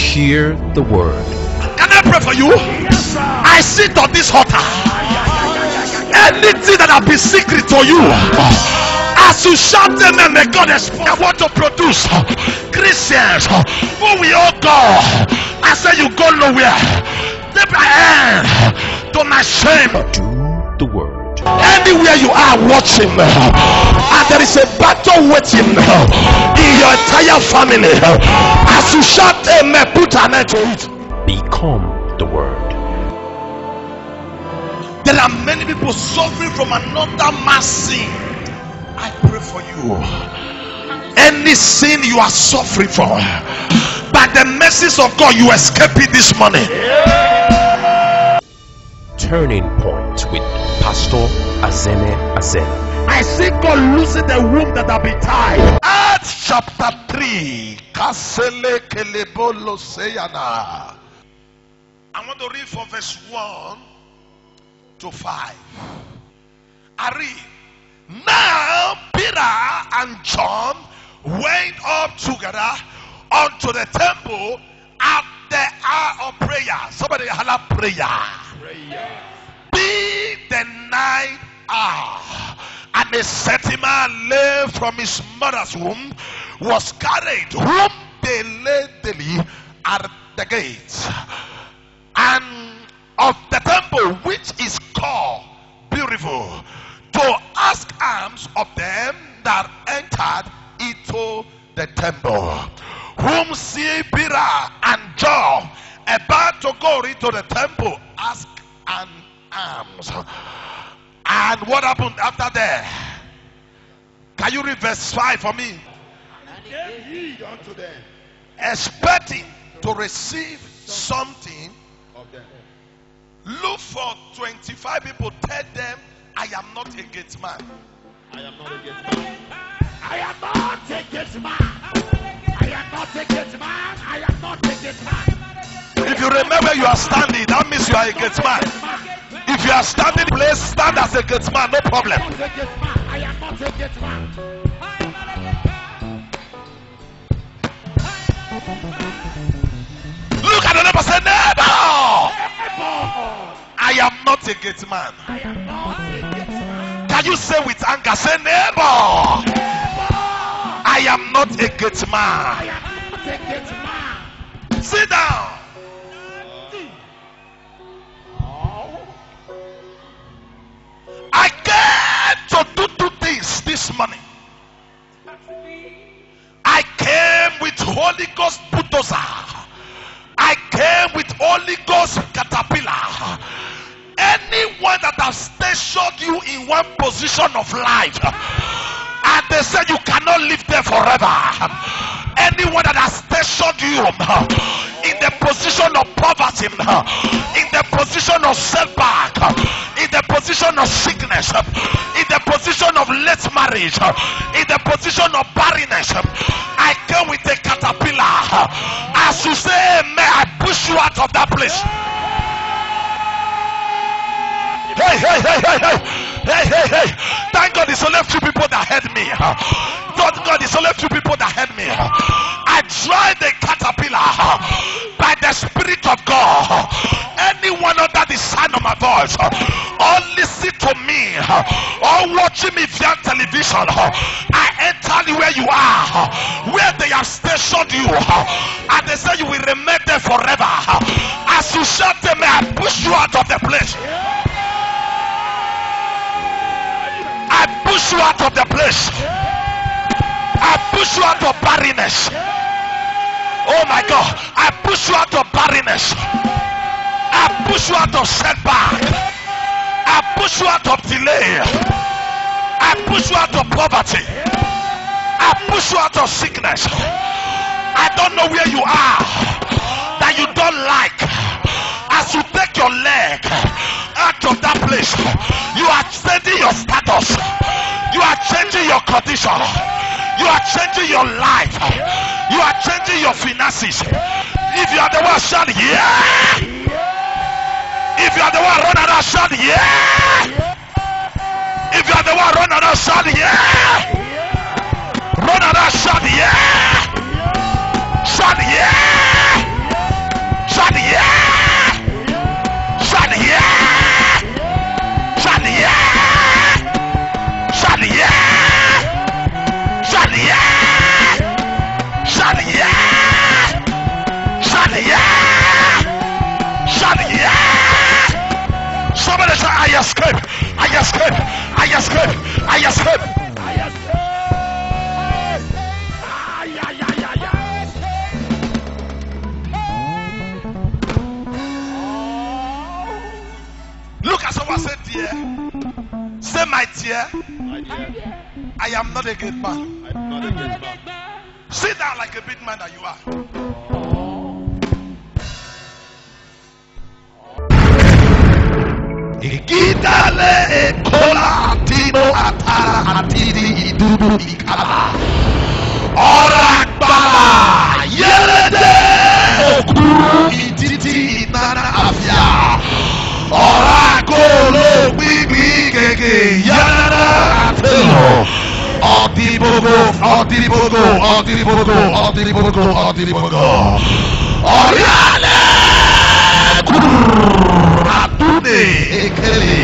Hear the word. Can I pray for you? Yes, sir. I sit on this altar. Anything that has been secret to you, as you shout amen, may God expose. I want to produce Christians who will all go. I say you go nowhere. Take my hand to my shame. Do the word. Anywhere you are watching, and there is a battle waiting in your entire family, as you shout amen, put an end to it. Become the word. There are many people suffering from another mass sin. I pray for you. Any sin you are suffering from, by the mercies of God, you escape it this morning. Turning Point with Pastor Azene Azene. I see God losing the womb that have been tied. Acts chapter 3. Kasele kelebolo seyana. I want to read from verse 1 to 5. I read. Now Peter and John went up together unto the temple at the hour of prayer. Somebody holla prayer. Be the night hour, and a certain man lay from his mother's womb was carried, whom they laid daily at the gates and of the temple, which is called Beautiful, to ask alms of them that entered into the temple. Whom see Peter and John about to go into the temple, ask an alms. And what happened after that? Can you read verse 5 for me? And he gave heed unto them Expecting to receive something of them. Look for 25 people. Tell them, I am not a gate man. I am not a gate man. I am not a gate man. I am not a gate man. I am not a gate man. If you remember you are standing, that means you are a gate man. If you are standing, please stand as a gate man, no problem. I am not a gate man. Look at the neighbor, say, neighbor, I am not a gate man. I am not a gate man. Can you say with anger, say, neighbor, I am not a gate I man. am not a gate man. Sit down. I came to do two things this morning. I came with Holy Ghost bulldozer. I came with Holy Ghost caterpillar. Anyone that has stationed you in one position of life, and they said you cannot live there forever. Anyone that has stationed you in the position of poverty, in the position of setback, in the position of sickness, in the position of late marriage, in the position of barrenness, I came with a caterpillar. As you say, may I push you out of that place. Hey, hey, hey, hey, hey, hey, hey, hey. Thank God it's only a few people that heard me. Thank God it's only a few people that heard me. I drive the caterpillar by the Spirit of God. Anyone under the sound of my voice, or listen to me, or watching me via television, I enter where you are, where they have stationed you, and they say you will remain there forever. As you shout them, I push you out of the place. I push you out of the place. I push you out of barrenness. Oh my God. I push you out of barrenness. I push you out of setback. I push you out of delay. I push you out of poverty. I push you out of sickness. I don't know where you are that you don't like. As you take your leg out of that place, you are changing your status, you are changing your condition, you are changing your life, you are changing your finances. If you are the one, shout yeah. If you are the one, run around, shout yeah. If you are the one, run around, shout yeah. Run around, shout yeah. Shout yeah. Shout yeah! Shout yeah! Shout yeah! Somebody say, I escape! I escape! I escape! I escape! I escape. Ah, yeah, yeah, yeah, yeah. Look at someone say, dear. Say, my dear. My dear, I am not a great man. I'm not a good man. Sit down like a big man that you are. Ikidale kola tino atara atiri idudu ikala. Ora gbala yerede okuru ititi inana afia. Ora kolo gbigbi gege yanara atelo. Ọdiribogo, ọdiribogo, ọdiribogo, ọdiribogo, ọdiribogo. Ọ̀yálẹ̀ kúrú àtúndè ekele.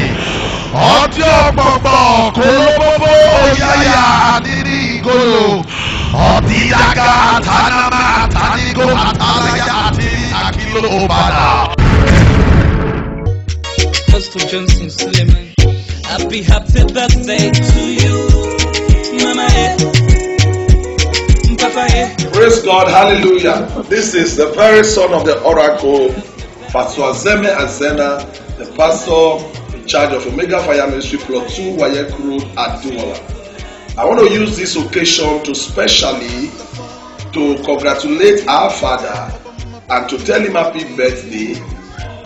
Ọtí ọgbọgbọ kólóbóbó yáyà níní ìgolo. Ọdíyàgá tanama tanigo àtàlàyà àti àkìlò òbàdà. Pastor Johnson Suleiman, happy birthday to you, Mama. Papa. Praise God, hallelujah. This is the very son of the oracle, Pastor Azeme Azena, the pastor in charge of Omega Fire Ministry, Plot 2, Wayek Road at Dumola. I want to use this occasion to specially to congratulate our father and to tell him happy birthday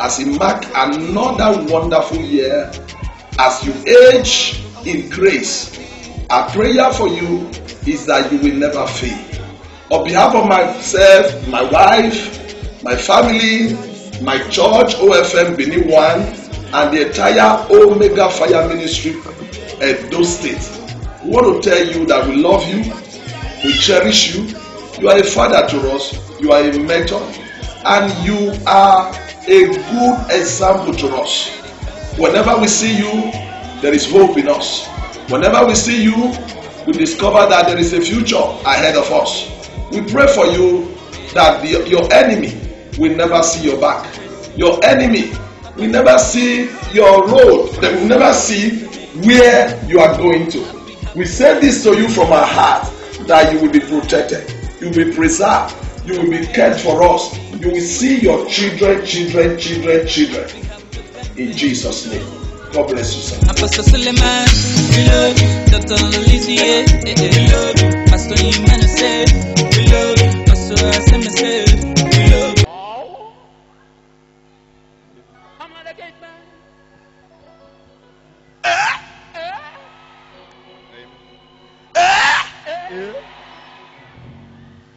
as he mark another wonderful year as you age in grace. Our prayer for you is that you will never fail. On behalf of myself, my wife, my family, my church, OFM Benin 1, and the entire Omega Fire Ministry, Edo State, we want to tell you that we love you, we cherish you, you are a father to us, you are a mentor, and you are a good example to us. Whenever we see you, there is hope in us. Whenever we see you, we discover that there is a future ahead of us. We pray for you that your enemy will never see your back. Your enemy will never see your road. They will never see where you are going to. We say this to you from our heart, that you will be protected, you will be preserved, you will be cared for us. You will see your children. In Jesus' name. God bless you, sir. Pastor Suleiman, we love you. Dr. Lizzie, we love you. Pastor Imana said, we love you. Pastor Asema said, we love you. I'm not a good man.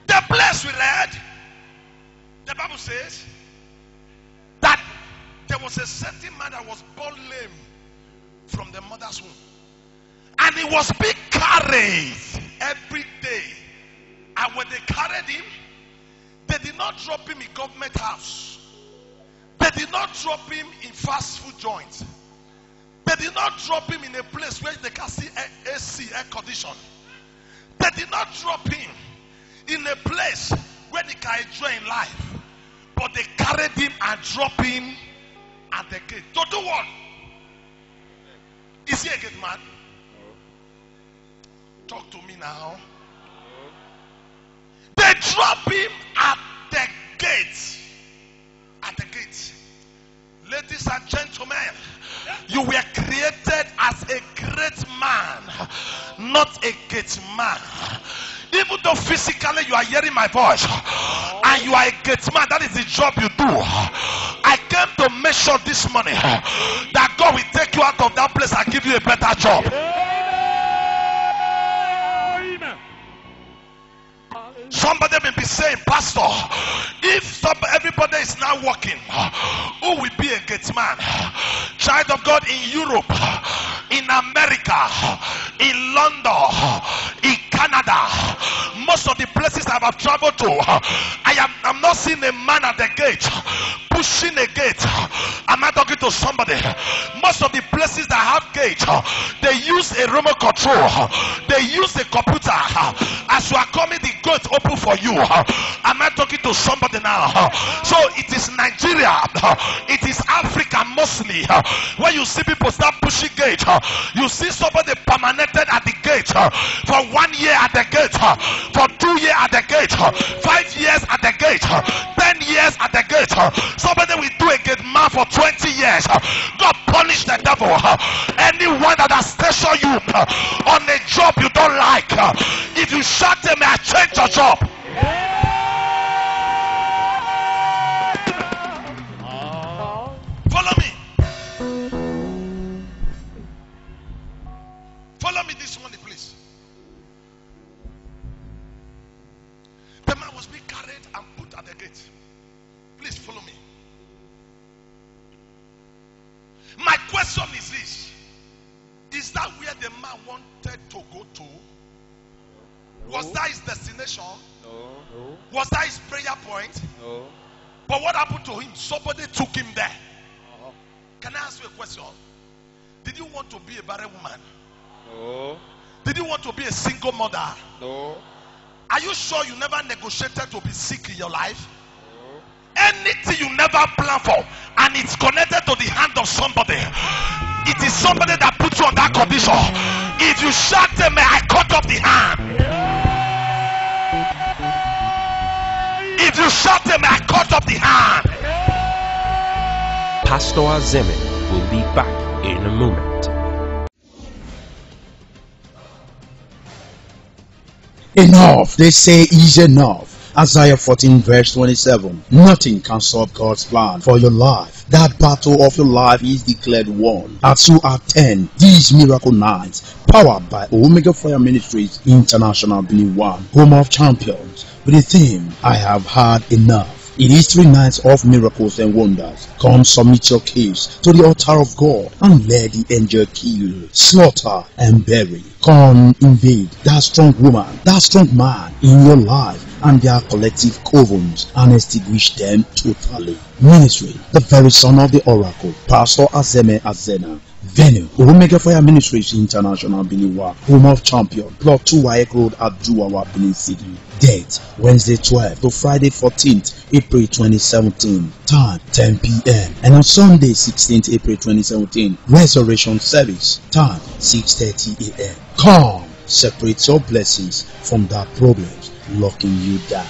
The place we read, the Bible says that there was a certain man that was born lame from the mother's womb, and he was being carried every day. And when they carried him, they did not drop him in government house. They did not drop him in fast food joints. They did not drop him in a place where they can see AC, air condition. They did not drop him in a place where they can enjoy in life. But they carried him and dropped him at the gate. To do what? Is he a gate man? Talk to me now. They drop him at the gate. At the gate. Ladies and gentlemen, you were created as a great man, not a gate man. Even though physically you are hearing my voice and you are a gate man, that is the job you do. I came to make sure this morning that God will take you out of that place and give you a better job. Somebody may be saying, Pastor, if everybody is now working, who will be a gate man? Child of God, in Europe, in America, in London, in Canada, most of the places I have traveled to, I'm not seeing a man at the gate pushing a gate. Am I talking to somebody? Most of the places that have gate, they use a remote control, they use a computer. As you are coming, the gate open for you. Am I talking to somebody now? So it is Nigeria, it is Africa mostly. When you see people start pushing gate, you see somebody permanented at the gate for 1 year at the gate, for 2 years at the gate, 5 years at the gate, 10 years at the gate. Somebody will do a gate man for 20 years. God punish the devil. Anyone that has stationed you on a job you don't like, if you shut them, I change your job. Follow me. Follow me this morning, please. The man was being carried and put at the gate. Please follow me. My question is this: is that where the man wanted to go to? Was that his destination? No. Was that his prayer point? No. But what happened to him? Somebody took him there. Can I ask you a question? Did you want to be a barren woman? No. Did you want to be a single mother? No. Are you sure you never negotiated to be sick in your life? No. Anything you never plan for and it's connected to the hand of somebody, it is somebody that puts you on that condition. If you shut them, I cut off the hand. If you shut them, I cut off the hand. Pastor Azeme will be back in a moment. Enough, they say, is enough. Isaiah 14 verse 27. Nothing can stop God's plan for your life. That battle of your life is declared won. As you attend these miracle nights, powered by Omega Fire Ministries International Benin 1, Home of Champions, with the theme, I have had enough. It is 3 nights of miracles and wonders. Come submit your case to the altar of God and let the angel kill, slaughter and bury. Come invade that strong woman, that strong man in your life and their collective covens and extinguish them totally. Ministry, the very son of the oracle, Pastor Azeme Azena. Venue, Omega Fire Ministries International Benin 1, Home of Champion, Plot 2 Wayek Road at Duawa, Benin City. Date, Wednesday 12th to Friday 14th April 2017. Time, 10 p.m. And on Sunday 16th April 2017, Resurrection Service. Time, 6:30 a.m. Come, separate your blessings from that problems locking you down.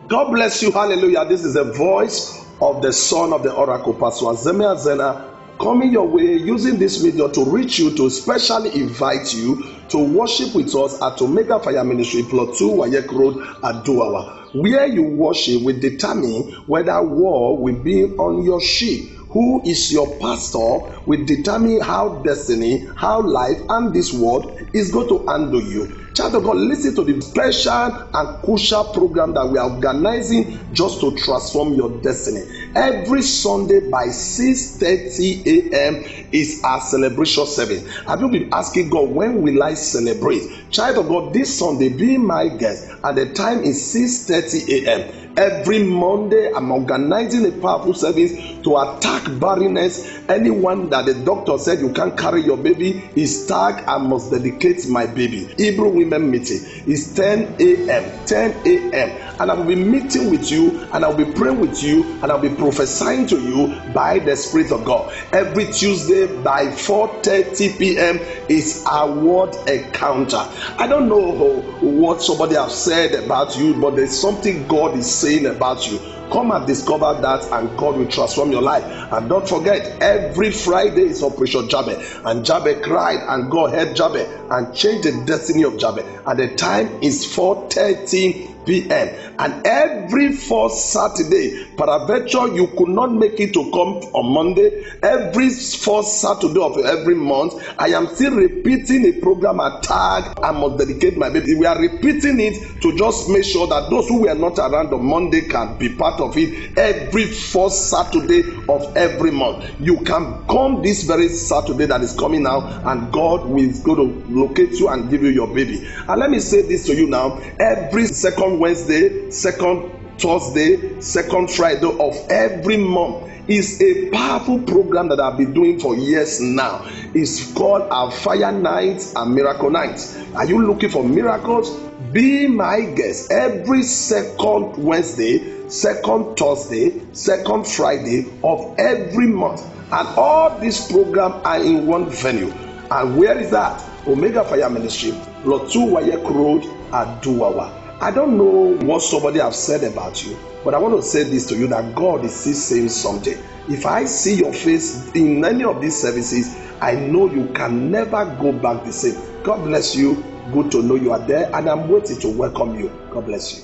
God bless you. Hallelujah. This is the voice of the son of the oracle, Pastor Azeme Azena, coming your way using this video to reach you, to specially invite you to worship with us at Omega Fire Ministry, Plot 2 Wayek Road at Duawa. Where you worship will determine whether war will be on your ship. Who is your pastor will determine how destiny, how life, and this world is going to handle you. Child of God, listen to the special and crucial program that we are organizing just to transform your destiny. Every Sunday by 6:30 a.m. is our celebration service. Have you been asking God, when will I celebrate? Child of God, this Sunday, be my guest, and the time is 6:30 a.m. Every Monday, I'm organizing a powerful service to attack barrenness. Anyone that the doctor said you can't carry your baby is tagged, I must dedicate my baby. Hebrew women meeting is 10 a.m. 10 a.m. And I will be meeting with you, and I will be praying with you, and I will be prophesying to you by the Spirit of God. Every Tuesday by 4:30 p.m. is our word encounter. I don't know what somebody has said about you, but there's something God is saying about you. Come and discover that, and God will transform your life. And don't forget, every Friday is Operation Jabez, and Jabez cried, and God heard Jabez and changed the destiny of Jabez. And the time is 4:30 p.m. And every fourth Saturday, peradventure you could not make it to come on Monday, every fourth Saturday of every month, I am still repeating a program at Tag, I must dedicate my baby. We are repeating it to just make sure that those who were not around on Monday can be part of it. Every fourth Saturday of every month, you can come this very Saturday that is coming now, and God will go to locate you and give you your baby. And let me say this to you now: every second Wednesday, second Thursday, second Friday of every month. It's a powerful program that I've been doing for years now. It's called our Fire Nights and Miracle Nights. Are you looking for miracles? Be my guest every second Wednesday, second Thursday, second Friday of every month. And all these programs are in one venue. And where is that? Omega Fire Ministry, Plot 2 Wayek Road at Duwawa. I don't know what somebody have said about you, but I want to say this to you, that God is still saying something. If I see your face in any of these services, I know you can never go back the same. God bless you. Good to know you are there, and I'm waiting to welcome you. God bless you.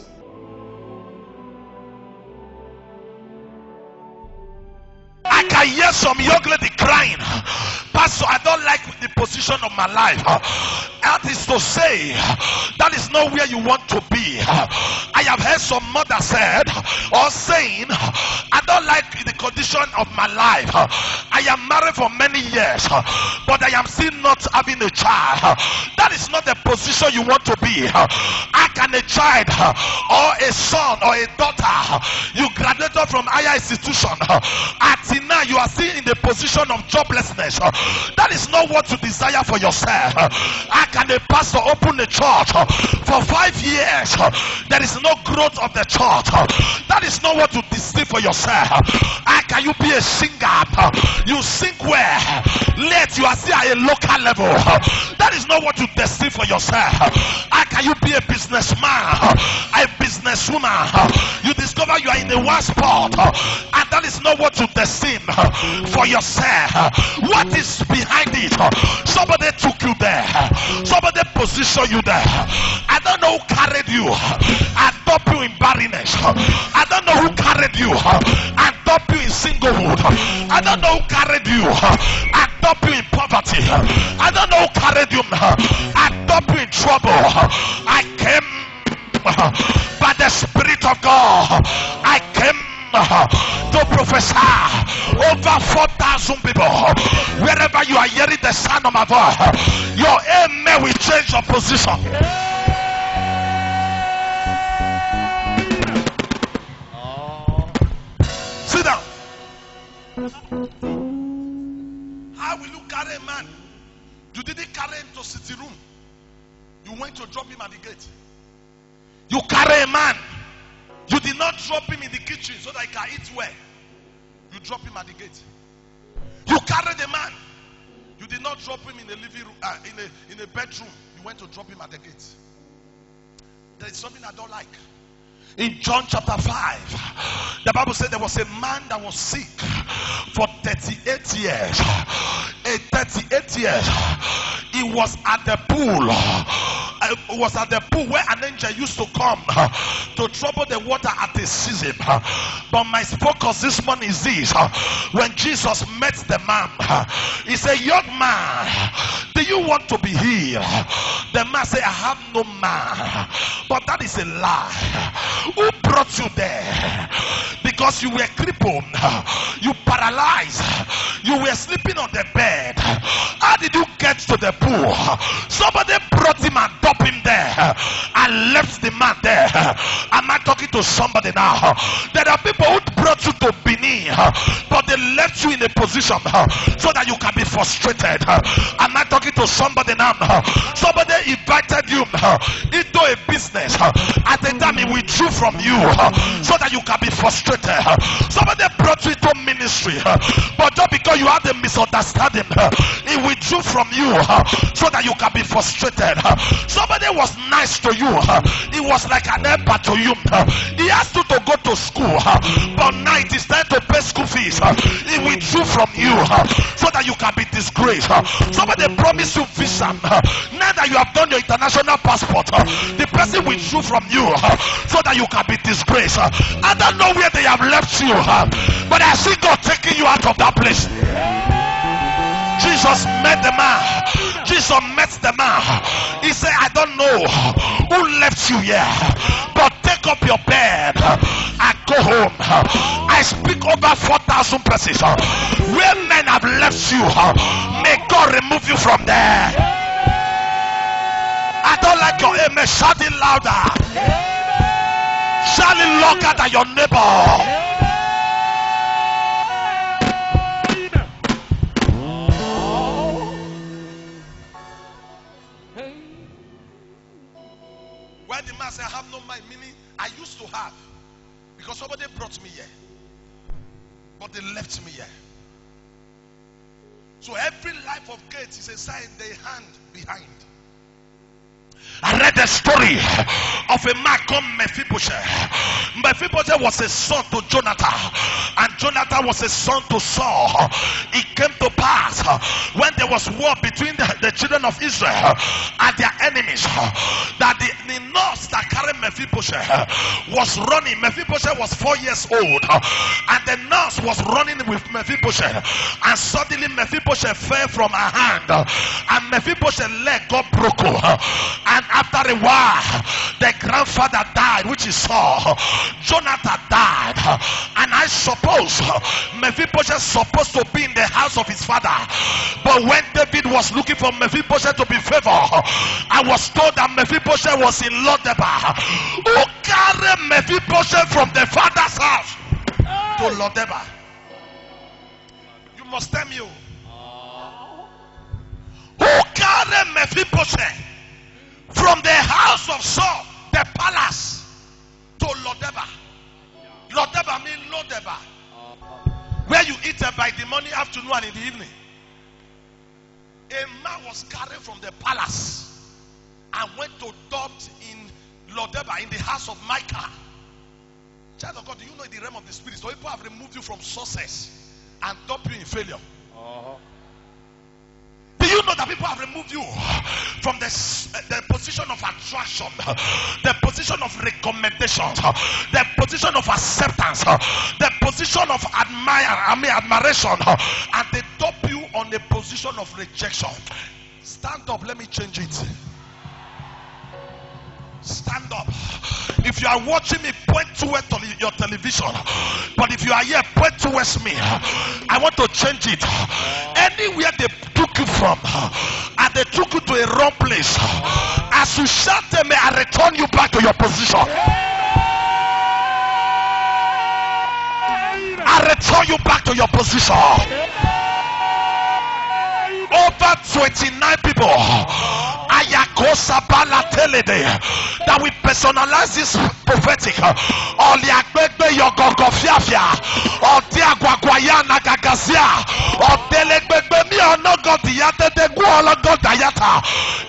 I can hear some young lady crying, Pastor, I don't like the position of my life. That is to say, that is not where you want to be. I have heard some mother said or saying, I don't like the condition of my life. I am married for many years, but I am still not having a child. That is not the position you want to be. How can a child or a son or a daughter, you graduated from higher institution, until now you are still in the position of joblessness? That is not what you desire for yourself. How can a pastor open a church for 5 years? There is no growth of the church. That is not what you desire for yourself. How can you be a singer? You sing where? Late you are still at a local level. That is not what you desire for yourself. How can you be a businessman, a businesswoman? You discover you are in a one spot, and that is not what you desire for yourself. What is behind it? Somebody took you there. Somebody positioned you there. I don't know who carried you and dumped you in barrenness. I don't know who carried you and dumped you in singlehood. I don't know who carried you and dumped you in poverty. I don't know who carried you and dumped you in trouble. I came by the Spirit of God. I came to prophesy over 4,000 people. Wherever you are hearing the sound of my voice, your amen will change your position. Sit down. How will you carry a man? You didn't carry him to city room. You went to drop him at the gate. You carry a man. You did not drop him in the kitchen so that he can eat well. You drop him at the gate. You carried a man. You did not drop him in the living room, in a bedroom. You went to drop him at the gate. There is something I don't like. In John chapter 5, the Bible said there was a man that was sick for 38 years. 38 years. He was at the pool. Was at the pool where an angel used to come to trouble the water at the season. But my focus this morning is this. When Jesus met the man, he said, young man, do you want to be healed? The man said, I have no man. But that is a lie. Who brought you there? Because you were crippled, you paralyzed, you were sleeping on the bed. How did you get to the pool? Somebody brought him and dumped him there and left the man there. Am I talking to somebody now? There are people who brought you to Benin, but they left you in a position so that you can be frustrated. Am I talking to somebody now? Somebody invited you into a business. At the time he withdrew from you so that you can be frustrated. Somebody brought you into ministry, but just because you had a misunderstanding, he withdrew from you so that you can be frustrated. Somebody was nice to you. He was like an helper to you. He asked you to go to school, but now it is time to pay school fees. He withdrew from you so that you can be disgraced. Somebody promised you visa. Now that you have done your international passport, the person withdrew from you so that you can be disgraced. I don't know where they have left you, but I see God taking you out of that place. Jesus met the man. Jesus met the man. He said, I don't know who left you here, but take up your bed and go home. I speak over 4,000 persons where men have left you. May God remove you from there. I don't like your amen. Shout it louder. financially longer than your neighbor. When the man said, I have no mind, meaning I used to have, because somebody brought me here, but they left me here. So every life of gates is a sign they hand behind. I read the story of a man called Mephibosheth. Mephibosheth was a son to Jonathan, and Jonathan was a son to Saul. It came to pass when there was war between the children of Israel and their enemies that the nurse that carried Mephibosheth was running. Mephibosheth was 4 years old, and the nurse was running with Mephibosheth, and suddenly Mephibosheth fell from her hand, and Mephibosheth's leg got broken. And after a while, the grandfather died, which is Saul. Jonathan died, and I suppose Mephibosheth supposed to be in the house of his father. But when David was looking for Mephibosheth to be favored, I was told that Mephibosheth was in Lodebar. Who carried Mephibosheth from the father's house to Lodebar? You must tell me who carried Mephibosheth from the house of Saul, the palace, to Lodebar. Lodebar means Lodebar, where you eat by the morning, afternoon, and in the evening. A man was carried from the palace and went to Dobbs in Lodebar, in the house of Micah. Child of God, do you know in the realm of the spirit, so people have removed you from success and dumped you in failure? Do you know that people have removed you from the position of attraction, the position of recommendation, the position of acceptance, the position of admiration, and they dump you on a position of rejection? Stand up, let me change it. Stand up. If you are watching me, point towards your television. But if you are here, point towards me. I want to change it. Anywhere they took you from, and they took you to a wrong place, as you shout them, may I return you back to your position. I return you back to your position. Over 29 people that we personalize this prophetic.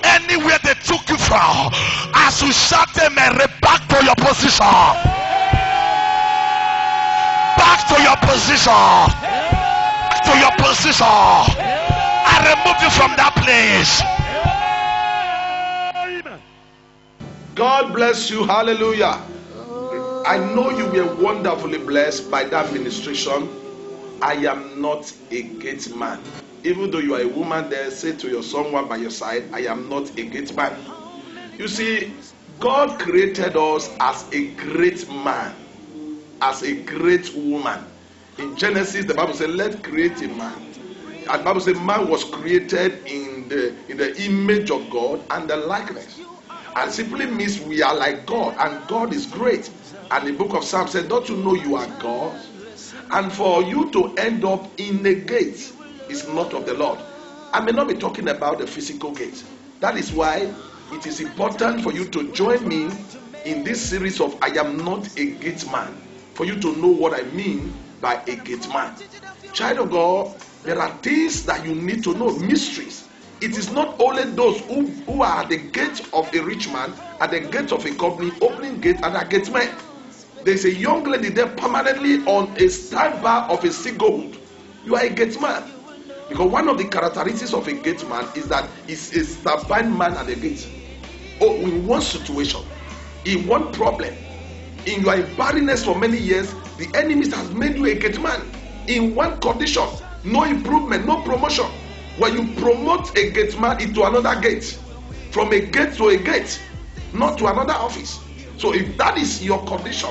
Anywhere they took you from, as you shout them, back to your position. Back to your position. Back to your position. I remove you from that place. God bless you. Hallelujah. I know you were wonderfully blessed by that ministration. I am not a gate man. Even though you are a woman there, say to your someone by your side, I am not a gate man. You see, God created us as a great man, as a great woman. In Genesis, the Bible says, let's create a man. And the Bible says man was created in the image of God and the likeness. And simply means we are like God, and God is great. And the book of Psalms said, don't you know you are God? And for you to end up in a gate is not of the Lord. I may not be talking about the physical gate. That is why it is important for you to join me in this series of I am not a gate man, for you to know what I mean by a gate man. Child of God, there are things that you need to know, mysteries. It is not only those who are at the gate of a rich man, at the gate of a company, opening gate, and a gate man. There's a young lady there permanently on a standby of a singlehood. You are a gate man. Because one of the characteristics of a gate man is that he's a stubborn man at the gate. Oh, in one situation, in one problem, in your barrenness for many years, the enemy has made you a gate man. In one condition, no improvement, no promotion. When you promote a gate man into another gate, from a gate to a gate, not to another office. So if that is your condition,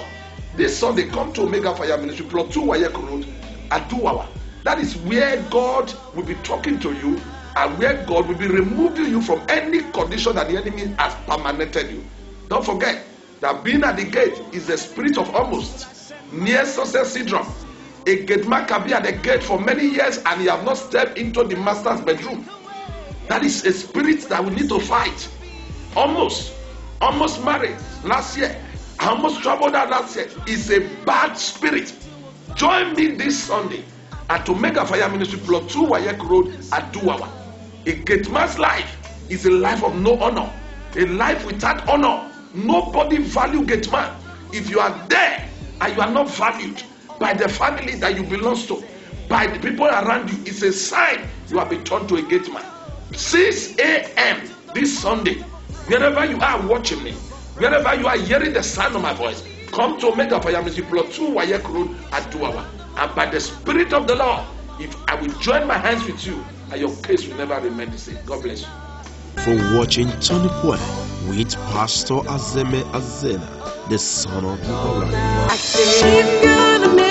this Sunday come to Omega Fire Ministry, plot 2 Wayek Road at 2 hours. That is where God will be talking to you, and where God will be removing you from any condition that the enemy has permanented you. Don't forget, that being at the gate is the spirit of almost near success syndrome. A gate man can be at the gate for many years and he have not stepped into the master's bedroom. That is a spirit that we need to fight. Almost married last year. I almost traveled out last year. It's a bad spirit. Join me this Sunday at Omega Fire Ministry Plot 2 Wayek Road at Duwawa. A gate man's life is a life of no honor. A life without honor. Nobody value gate man. If you are there and you are not valued by the family that you belong to, by the people around you, it's a sign you have been turned to a gate man. 6 a.m. this Sunday, wherever you are watching me, wherever you are hearing the sound of my voice, come to Omega Fire Ministry Plot 2 Wayek Road at Duwawa. And by the Spirit of the Lord, if I will join my hands with you, and your case will never remain the same. God bless you. For watching Tony Point with Pastor Azeme Azena, the son of the Lord. I said, if you're gonna make